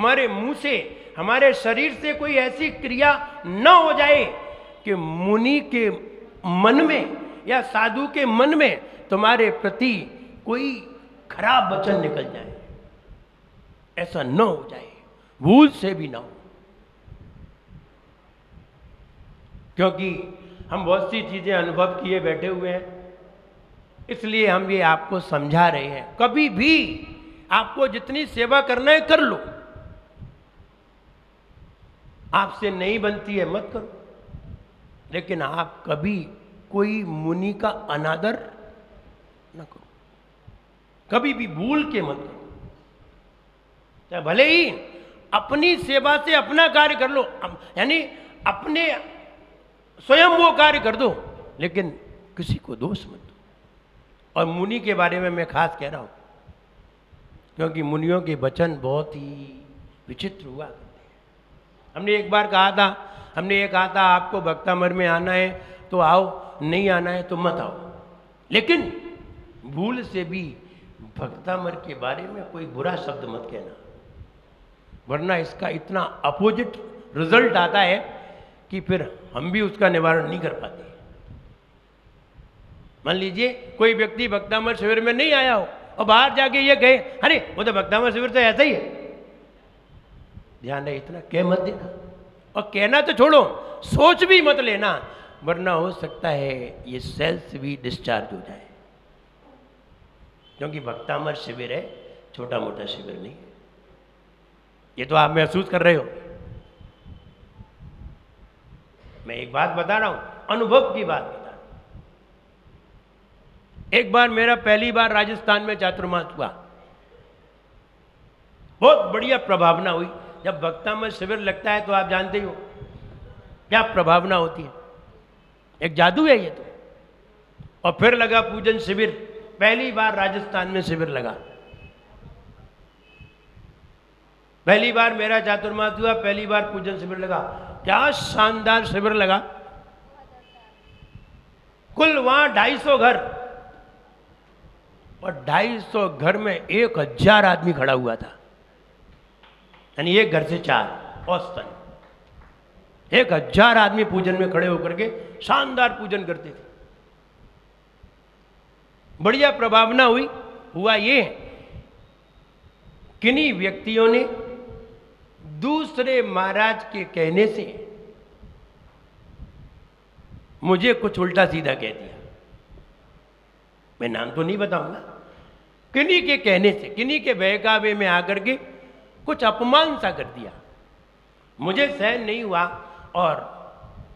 हमारे मुंह से, हमारे शरीर से कोई ऐसी क्रिया न हो जाए कि मुनि के मन में या साधु के मन में तुम्हारे प्रति कोई खराब वचन निकल जाए, ऐसा न हो जाए, भूल से भी ना हो। क्योंकि हम बहुत सी चीजें अनुभव किए बैठे हुए हैं, इसलिए हम ये आपको समझा रहे हैं। कभी भी आपको जितनी सेवा करना है कर लो, आपसे नहीं बनती है मत करो, लेकिन आप कभी कोई मुनि का अनादर न करो, कभी भी भूल के मत करो। चाहे भले ही अपनी सेवा से अपना कार्य कर लो, यानी अपने स्वयं वो कार्य कर दो, लेकिन किसी को दोष मत दो। और मुनि के बारे में मैं खास कह रहा हूं, क्योंकि मुनियों के वचन बहुत ही विचित्र हुआ करते हैं। हमने एक बार कहा था, हमने ये कहा था आपको भक्तामर में आना है तो आओ, नहीं आना है तो मत आओ, लेकिन भूल से भी भक्तामर के बारे में कोई बुरा शब्द मत कहना, वरना इसका इतना अपोजिट रिजल्ट आता है कि फिर हम भी उसका निवारण नहीं कर पाते। मान लीजिए कोई व्यक्ति भक्तामर शिविर में नहीं आया हो और बाहर जाके ये कहे अरे वो तो भक्तामर शिविर तो ऐसा ही है, ध्यान है इतना कह मत देना। और कहना तो छोड़ो, सोच भी मत लेना, वरना हो सकता है ये सेल्स भी डिस्चार्ज हो जाए, क्योंकि भक्तामर शिविर है, छोटा मोटा शिविर नहीं है। ये तो आप महसूस कर रहे हो। मैं एक बात बता रहा हूं, अनुभव की बात बता रहा हूं। एक बार मेरा पहली बार राजस्थान में चातुर्मास हुआ, बहुत बढ़िया प्रभावना हुई। जब भक्तामर शिविर लगता है तो आप जानते ही हो क्या प्रभावना होती है, एक जादू है ये तो। और फिर लगा पूजन शिविर, पहली बार राजस्थान में शिविर लगा, पहली बार मेरा चातुर्मास हुआ, पहली बार पूजन शिविर लगा। क्या शानदार शिविर लगा। कुल वहां 250 घर, और 250 घर में 1000 आदमी खड़ा हुआ था, यानी एक घर से 4 औसतन 1000 आदमी पूजन में खड़े होकर के शानदार पूजन करते थे। बढ़िया प्रभावना हुई। हुआ ये, किन्हीं व्यक्तियों ने दूसरे महाराज के कहने से मुझे कुछ उल्टा सीधा कह दिया। मैं नाम तो नहीं बताऊंगा। किन्हीं के कहने से, किन्हीं के बहकावे में आकर के कुछ अपमान सा कर दिया। मुझे सहन नहीं हुआ, और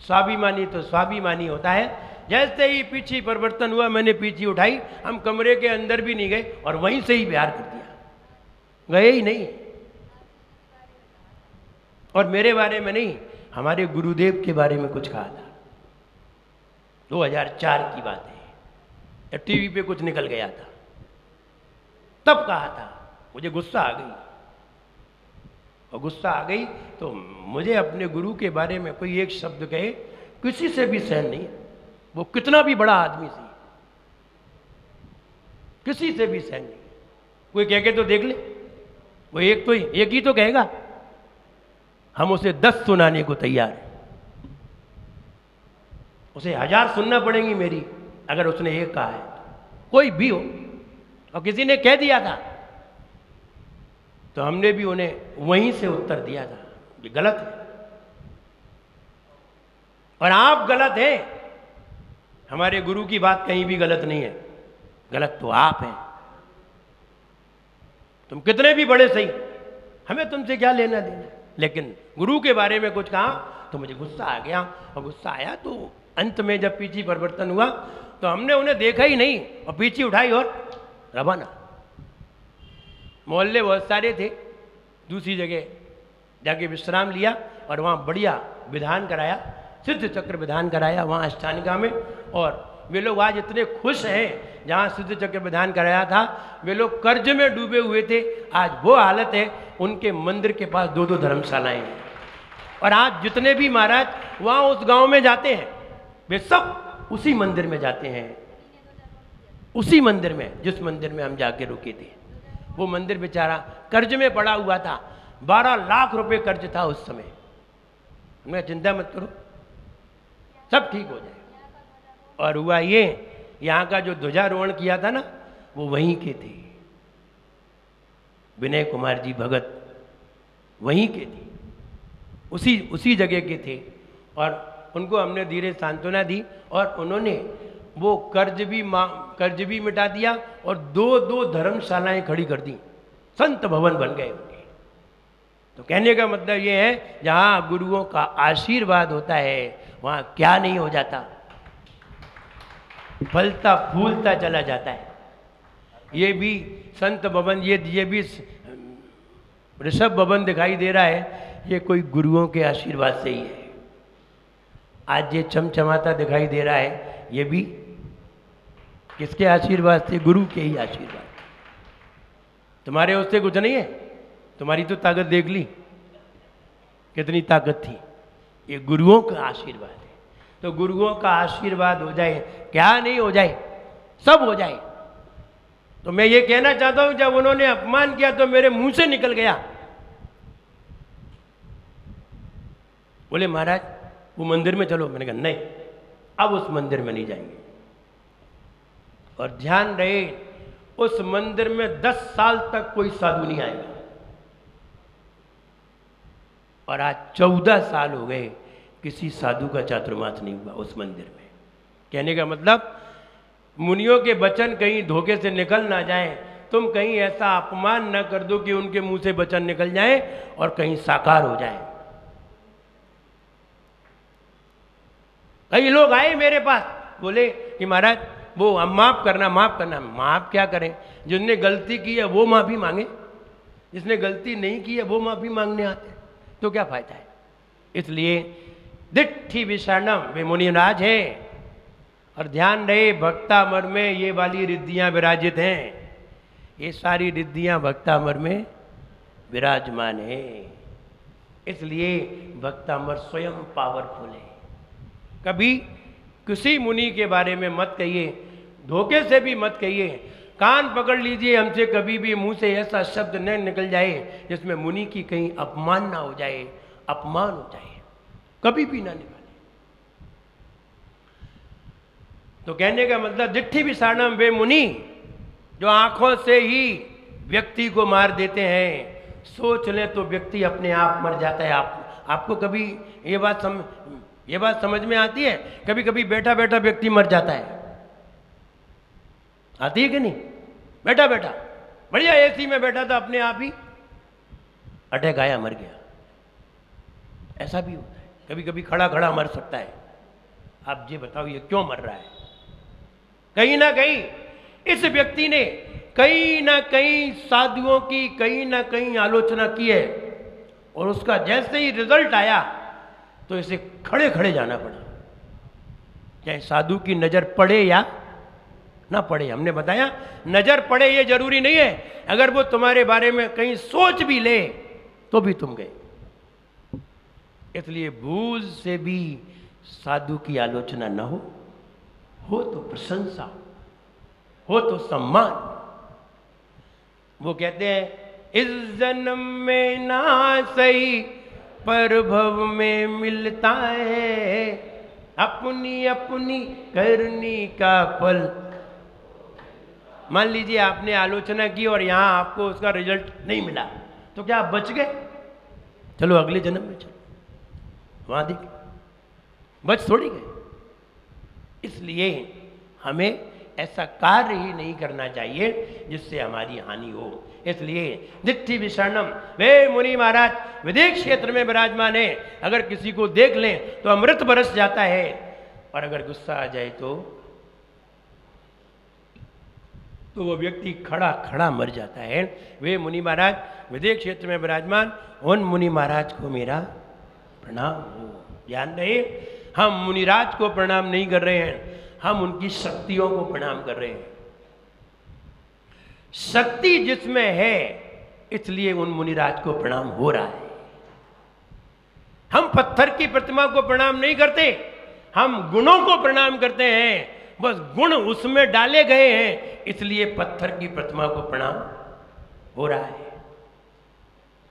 स्वाभिमानी तो स्वाभिमानी होता है। जैसे ही पीछे परिवर्तन हुआ, मैंने पीछे उठाई, हम कमरे के अंदर भी नहीं गए और वहीं से ही बिहार कर दिया, गए ही नहीं। और मेरे बारे में नहीं, हमारे गुरुदेव के बारे में कुछ कहा था। 2004 की बात है, टीवी पे कुछ निकल गया था, तब कहा था। मुझे गुस्सा आ गई, और गुस्सा आ गई तो मुझे अपने गुरु के बारे में कोई एक शब्द कहे, किसी से भी सहन नहीं है, वो कितना भी बड़ा आदमी सी, किसी से भी सहन नहीं। कोई कह के तो देख ले, वो एक ही तो कहेगा, हम उसे 10 सुनाने को तैयार हैं। उसे 1000 सुनना पड़ेंगी मेरी, अगर उसने एक कहा है, कोई भी हो। और किसी ने कह दिया था तो हमने भी उन्हें वहीं से उत्तर दिया था, ये गलत है और आप गलत हैं। हमारे गुरु की बात कहीं भी गलत नहीं है, गलत तो आप हैं। तुम कितने भी बड़े सही, हमें तुमसे क्या लेना देना। लेकिन गुरु के बारे में कुछ कहा तो मुझे गुस्सा आ गया, और गुस्सा आया तो अंत में जब पीछे परिवर्तन हुआ तो हमने उन्हें देखा ही नहीं, और पीछे उठाई और रवाना। मोहल्ले बहुत सारे थे, दूसरी जगह जाके विश्राम लिया, और वहाँ बढ़िया विधान कराया, सिद्ध चक्र विधान कराया वहाँ अष्टानिका में। और वे लोग आज इतने खुश हैं, जहाँ सिद्ध चक्र विधान कराया था वे लोग कर्ज में डूबे हुए थे, आज वो हालत है, उनके मंदिर के पास 2-2 धर्मशालाएं हैं। और आज जितने भी महाराज वहाँ उस गांव में जाते हैं, वे सब उसी मंदिर में जाते हैं, उसी मंदिर में जिस मंदिर में हम जाके रुके थे। वो मंदिर बेचारा कर्ज में पड़ा हुआ था, 12 लाख रुपए कर्ज था उस समय। मैं चिंता मत करो, सब ठीक हो जाए। और हुआ ये, यहाँ का जो ध्वजारोहण किया था ना, वो वहीं के थे, विनय कुमार जी भगत वहीं के थे, उसी जगह के थे। और उनको हमने धीरे सांत्वना दी और उन्होंने वो कर्ज भी मिटा दिया और 2 धर्मशालाएं खड़ी कर दी, संत भवन बन गए उनके। तो कहने का मतलब ये है, जहाँ गुरुओं का आशीर्वाद होता है वहाँ क्या नहीं हो जाता, फलता फूलता चला जाता है। ये भी संत भवन, ये भी ऋषभ भवन दिखाई दे रहा है, ये कोई गुरुओं के आशीर्वाद से ही है। आज ये चमचमाता दिखाई दे रहा है, ये भी किसके आशीर्वाद से? गुरु के ही आशीर्वाद। तुम्हारे उससे कुछ नहीं है, तुम्हारी तो ताकत देख ली कितनी ताकत थी, ये गुरुओं का आशीर्वाद है। तो गुरुओं का आशीर्वाद हो जाए, क्या नहीं हो जाए, सब हो जाए। तो मैं ये कहना चाहता हूं, जब उन्होंने अपमान किया तो मेरे मुंह से निकल गया, बोले महाराज वो मंदिर में चलो। मैंने कहा नहीं, अब उस मंदिर में नहीं जाएंगे। और ध्यान रहे, उस मंदिर में 10 साल तक कोई साधु नहीं आएगा। और आज 14 साल हो गए, किसी साधु का चातुर्मास नहीं हुआ उस मंदिर में। कहने का मतलब, मुनियों के वचन कहीं धोखे से निकल ना जाए, तुम कहीं ऐसा अपमान न कर दो कि उनके मुंह से वचन निकल जाए और कहीं साकार हो जाए। कई लोग आए मेरे पास, बोले कि महाराज वो हम माफ़ करना। माफ़ क्या करें? जिसने गलती की है वो माफ़ी मांगे, जिसने गलती नहीं की है वो माफ़ी मांगने आते हैं, तो क्या फायदा है? इसलिए दिट्ठी विषाणम वे मुनिराज है। और ध्यान रहे, भक्तामर में ये वाली रिद्धियां विराजित हैं, ये सारी रिद्धियां भक्तामर में विराजमान है। इसलिए भक्तामर स्वयं पावरफुल है। कभी किसी मुनि के बारे में मत कहिए, धोखे से भी मत कहिए। कान पकड़ लीजिए, हमसे कभी भी मुंह से ऐसा शब्द न निकल जाए जिसमें मुनि की कहीं अपमान ना हो जाए, अपमान हो जाए, कभी भी ना निकले। तो कहने का मतलब, दिट्ठी विषाणम वे मुनि जो आंखों से ही व्यक्ति को मार देते हैं। सोच लें तो व्यक्ति अपने आप मर जाता है। आपको कभी ये बात समझ में आती है? कभी कभी बैठा बैठा व्यक्ति मर जाता है, आती है कि नहीं? बैठा बैठा बढ़िया एसी में बैठा था, अपने आप ही अटैक आया, मर गया। ऐसा भी होता है। कभी कभी खड़ा खड़ा मर सकता है। आप ये बताओ, ये क्यों मर रहा है? कहीं ना कहीं इस व्यक्ति ने कहीं ना कहीं साधुओं की कहीं ना कहीं आलोचना की है, और उसका जैसे ही रिजल्ट आया तो इसे खड़े खड़े जाना पड़ा, चाहे साधु की नजर पड़े या ना पड़े। हमने बताया, नजर पड़े ये जरूरी नहीं है, अगर वो तुम्हारे बारे में कहीं सोच भी ले तो भी तुम गए। इसलिए भूल से भी साधु की आलोचना न हो तो प्रशंसा, हो तो सम्मान। वो कहते हैं, इस जन्म में ना सही पर भव में मिलता है, अपनी अपनी करनी का फल। मान लीजिए आपने आलोचना की और यहां आपको उसका रिजल्ट नहीं मिला, तो क्या आप बच गए? चलो अगले जन्म में चलो, वहां देख, बच थोड़ी गए। इसलिए हमें ऐसा कार्य ही नहीं करना चाहिए जिससे हमारी हानि हो। इसलिए दिट्ठी विषाणम वे मुनि महाराज विदेश क्षेत्र में विराजमान है। अगर किसी को देख लें तो अमृत बरस जाता है, और अगर गुस्सा आ जाए तो वो व्यक्ति खड़ा खड़ा मर जाता है। वे मुनि महाराज विदेश क्षेत्र में विराजमान, उन मुनि महाराज को मेरा प्रणाम हो। ध्यान रहे, हम मुनिराज को प्रणाम नहीं कर रहे हैं, हम उनकी शक्तियों को प्रणाम कर रहे हैं। शक्ति जिसमें है, इसलिए उन मुनिराज को प्रणाम हो रहा है। हम पत्थर की प्रतिमा को प्रणाम नहीं करते, हम गुणों को प्रणाम करते हैं। बस गुण उसमें डाले गए हैं, इसलिए पत्थर की प्रतिमा को प्रणाम हो रहा है।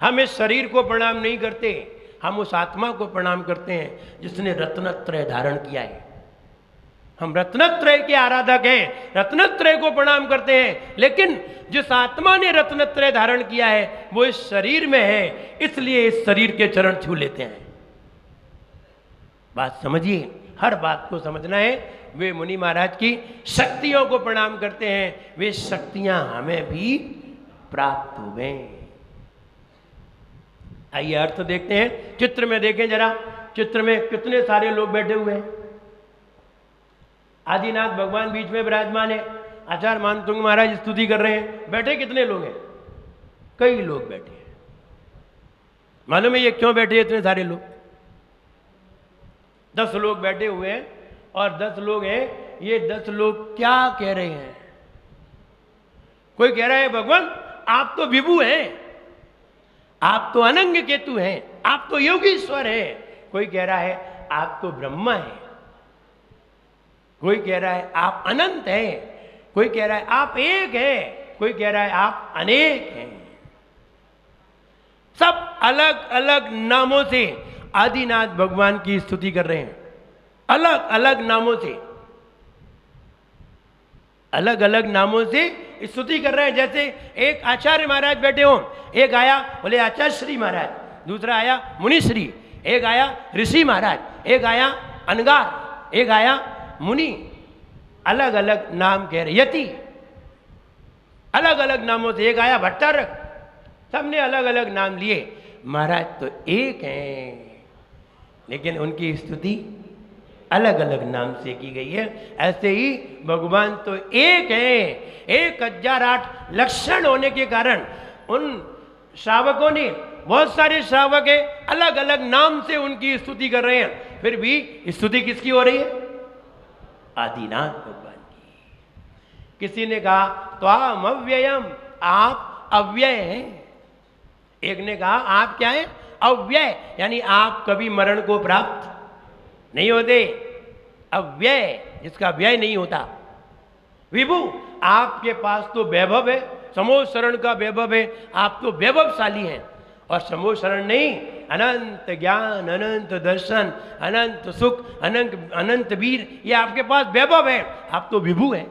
हम इस शरीर को प्रणाम नहीं करते, हम उस आत्मा को प्रणाम करते हैं जिसने रत्नत्रय धारण किया है। हम रत्नत्रय के आराधक हैं, रत्नत्रय को प्रणाम करते हैं, लेकिन जिस आत्मा ने रत्नत्रय धारण किया है वो इस शरीर में है, इसलिए इस शरीर के चरण छू लेते हैं। बात समझिए, हर बात को समझना है। वे मुनि महाराज की शक्तियों को प्रणाम करते हैं, वे शक्तियां हमें भी प्राप्त हुए। आइए अर्थ देखते हैं। चित्र में देखें जरा, चित्र में कितने सारे लोग बैठे हुए हैं। आदिनाथ भगवान बीच में विराजमान है, आचार्य मानतुंग महाराज स्तुति कर रहे हैं। बैठे कितने लोग हैं? कई लोग बैठे हैं। मालूम है ये क्यों बैठे इतने सारे लोग? 10 लोग बैठे हुए हैं और 10 लोग हैं। ये 10 लोग क्या कह रहे हैं? कोई कह रहा है भगवान आप तो विभु हैं, आप तो अनंग केतु हैं, आप तो योगीश्वर हैं। कोई कह रहा है आप तो ब्रह्मा हैं, कोई कह रहा है आप अनंत हैं, कोई कह रहा है आप एक हैं, कोई कह रहा है आप अनेक हैं। सब अलग अलग नामों से आदिनाथ भगवान की स्तुति कर रहे हैं, अलग अलग नामों से, अलग अलग नामों से स्तुति कर रहे हैं। जैसे एक आचार्य महाराज बैठे हो, एक आया बोले आचार्य श्री महाराज, दूसरा आया मुनिश्री, एक आया ऋषि महाराज, एक आया अनगार, एक आया मुनि, अलग अलग नाम कह रहे। यति अलग अलग नामों से, एक आया भट्टारक, सबने अलग अलग नाम लिए। महाराज तो एक हैं, लेकिन उनकी स्तुति अलग अलग नाम से की गई है। ऐसे ही भगवान तो एक हैं, 1008 लक्षण होने के कारण उन श्रावकों ने, बहुत सारे श्रावक हैं, अलग अलग नाम से उनकी स्तुति कर रहे हैं। फिर भी स्तुति किसकी हो रही है? आदिनाथ भगवान की। किसी ने कहा त्वाम अव्ययम, आप अव्यय हैं। एक ने कहा आप क्या हैं? अव्यय, यानी आप कभी मरण को प्राप्त नहीं होते। अव्यय, जिसका व्यय नहीं होता। विभु, आपके पास तो वैभव है, समोह शरण का वैभव है, आप तो वैभवशाली हैं। और समोह शरण नहीं, अनंत ज्ञान, अनंत दर्शन, अनंत सुख, अनंत वीर, ये आपके पास वैभव है, आप तो विभु हैं।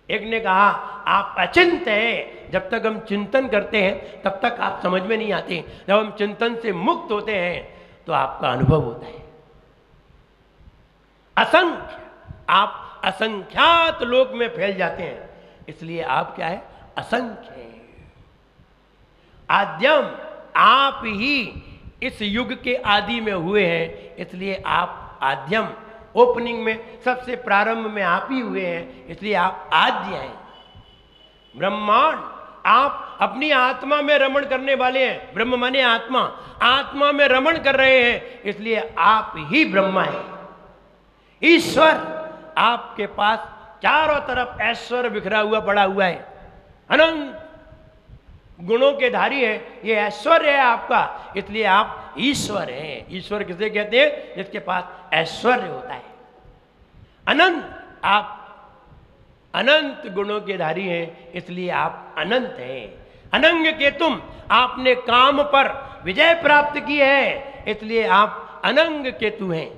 एक ने कहा आप अचिंत हैं, जब तक हम चिंतन करते हैं तब तक आप समझ में नहीं आते, जब हम चिंतन से मुक्त होते हैं तो आपका अनुभव होता है। असंख्य, आप असंख्यात लोक में फैल जाते हैं, इसलिए आप क्या है? असंख्य हैं। आद्यम, आप ही इस युग के आदि में हुए हैं, इसलिए आप आद्यम, ओपनिंग में सबसे प्रारंभ में आप ही हुए हैं, इसलिए आप आद्य हैं। ब्रह्मांड, आप अपनी आत्मा में रमण करने वाले हैं, ब्रह्म माने आत्मा, आत्मा में रमण कर रहे हैं, इसलिए आप ही ब्रह्मा हैं। ईश्वर, आपके पास चारों तरफ ऐश्वर्य बिखरा हुआ पड़ा हुआ है, अनंत गुणों के धारी है, ये ऐश्वर्य है आपका, इसलिए आप ईश्वर हैं। ईश्वर किसे कहते हैं? जिसके पास ऐश्वर्य होता है। अनंत, आप अनंत गुणों के धारी हैं, इसलिए आप अनंत हैं। अनंग के तुम, आपने काम पर विजय प्राप्त की है, इसलिए आप अनंग केतु हैं।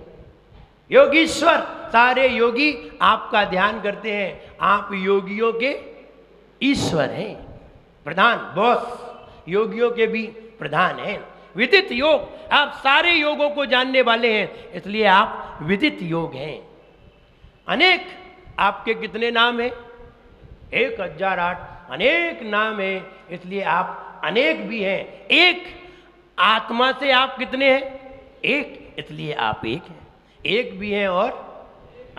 योगीश्वर, सारे योगी आपका ध्यान करते हैं, आप योगियों के ईश्वर हैं, प्रधान, बॉस, योगियों के भी प्रधान हैं। विदित योग, आप सारे योगों को जानने वाले हैं, इसलिए आप विदित योग हैं। अनेक, आपके कितने नाम हैं? 1008 अनेक नाम हैं, इसलिए आप अनेक भी हैं। एक, आत्मा से आप कितने हैं? एक, इसलिए आप एक हैं। एक भी हैं और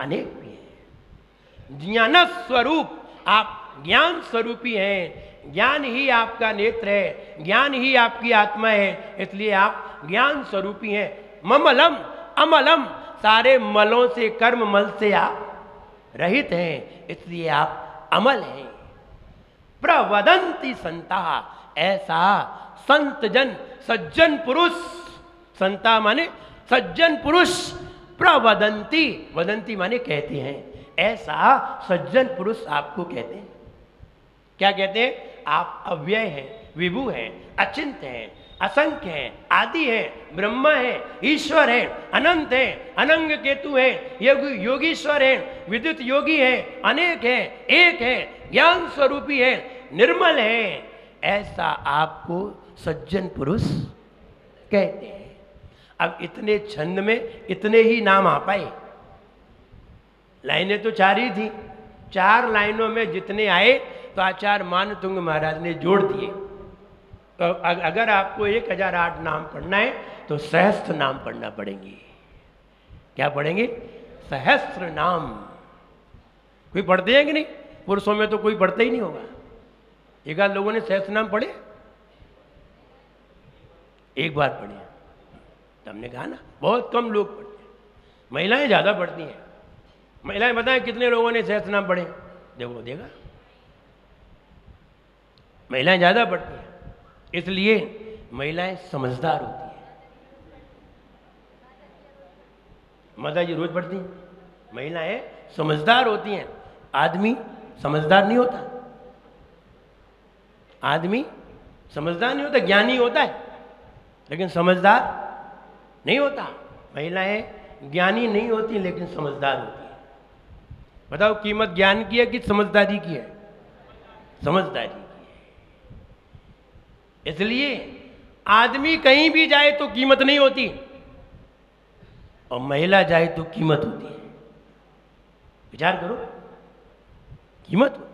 अनेक भी हैं। ज्ञान स्वरूप, आप ज्ञान स्वरूपी हैं, ज्ञान ही आपका नेत्र है, ज्ञान ही आपकी आत्मा है, इसलिए आप ज्ञान स्वरूपी हैं। ममलम, अमलम, सारे मलों से, कर्म मल से आप रहित हैं, इसलिए आप अमल हैं। प्रवदंती संता, ऐसा संत जन, सज्जन पुरुष, संता माने सज्जन पुरुष, प्रवदंती, वदंती माने कहते हैं, ऐसा सज्जन पुरुष आपको कहते हैं। क्या कहते हैं? आप अव्यय हैं, विभु हैं, अचिंत्य हैं, असंख्य हैं, आदि है, ब्रह्मा है, ईश्वर है, अनंत है, अनंग केतु है, योगीश्वर है, विद्युत योगी है, अनेक है, एक है, ज्ञान स्वरूपी है, निर्मल है, ऐसा आपको सज्जन पुरुष कहते हैं। अब इतने छंद में इतने ही नाम आ पाए। लाइनें तो 4 ही थी, 4 लाइनों में जितने आए तो आचार्य मानतुंग महाराज ने जोड़ दिए। तो अगर आपको 1008 नाम पढ़ना है तो सहस्त्र नाम पढ़ना पड़ेंगे। क्या पढ़ेंगे? सहस्त्र नाम। कोई पढ़ते हैं कि नहीं? पुरुषों में तो कोई पढ़ता ही नहीं होगा। एक आध लोगों ने सहस्त्र नाम पढ़े? एक बार पढ़े। तो हमने कहा ना, बहुत कम लोग पढ़ते हैं, महिलाएं ज़्यादा पढ़ती हैं। महिलाएं बताएं कितने लोगों ने सहस्त्र नाम पढ़े? देखो देगा, महिलाएं ज़्यादा पढ़ती हैं, इसलिए महिलाएं समझदार होती हैं। माता जी रोज पढ़ती हैं। महिलाएं समझदार होती हैं, आदमी समझदार नहीं होता। आदमी समझदार नहीं होता, ज्ञानी होता है लेकिन समझदार नहीं होता। महिलाएं ज्ञानी नहीं होती लेकिन समझदार होती है। बताओ, कीमत ज्ञान की है कि समझदारी की है? समझदारी की है। इसलिए आदमी कहीं भी जाए तो कीमत नहीं होती और महिला जाए तो कीमत होती है। विचार करो, कीमत होती।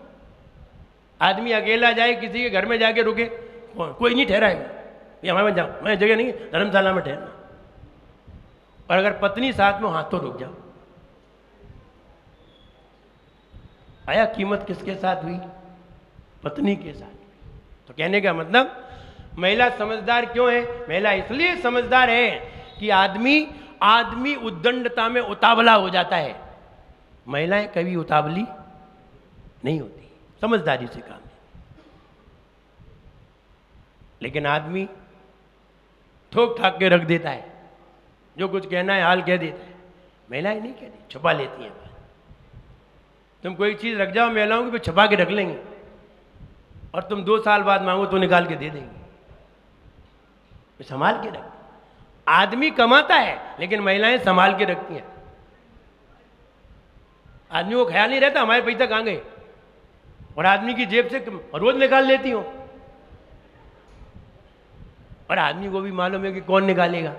आदमी अकेला जाए, किसी के घर में जाके रुके, कोई नहीं ठहराएगा, ये हमारे में जाओ, मैं जगह नहीं, धर्मशाला में ठहरना। और अगर पत्नी साथ में, हाथ तो रुक जाओ। आया कीमत किसके साथ हुई? पत्नी के साथ। तो कहने का मतलब, महिला समझदार क्यों है? महिला इसलिए समझदार है कि आदमी उद्दंडता में उतावला हो जाता है, महिलाएं कभी उतावली नहीं होती, समझदारी से काम है। लेकिन आदमी ठोक ठाक के रख देता है, जो कुछ कहना है हाल कह देता है। महिलाएं नहीं कहती, छुपा लेती हैं। तुम कोई चीज़ रख जाओ महिलाओं की, तो छुपा के रख लेंगे, और तुम 2 साल बाद मांगो तो निकाल के दे देंगे। संभाल के रख। आदमी कमाता है लेकिन महिलाएं संभाल के रखती हैं। आदमी को ख्याल नहीं रहता हमारे पैसा कहाँ गए, और आदमी की जेब से रोज निकाल लेती हो, और आदमी को भी मालूम है कि कौन निकालेगा।